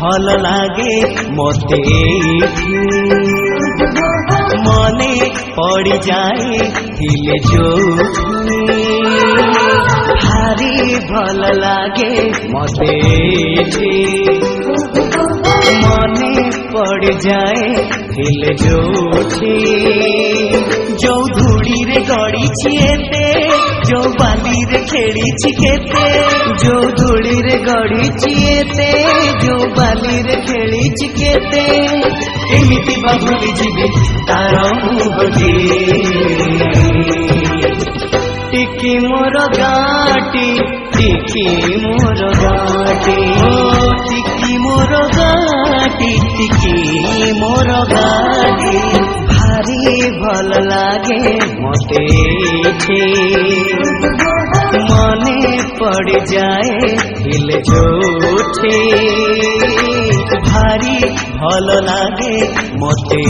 भल लागे मते मने पड़ जाए दिल जो भारी भल लागे मते मने पड़ जाए दिल जो धूड़ी रे गड़ी छिएते जो बाली रे खेड़ी छिकेते जो धूड़ी रे गड़ी छिएते जो बाली रे खेड़ी छिकेते एमिति बाबुली जीवे तार मुहटी टिकी मोर गाटी टिकी मोर गाटी टिकी मोर गाटी टिकी मोर गाटी भारी भल लागे मते मने पड़ जाए दिल जोठे भारी भल लागे मते।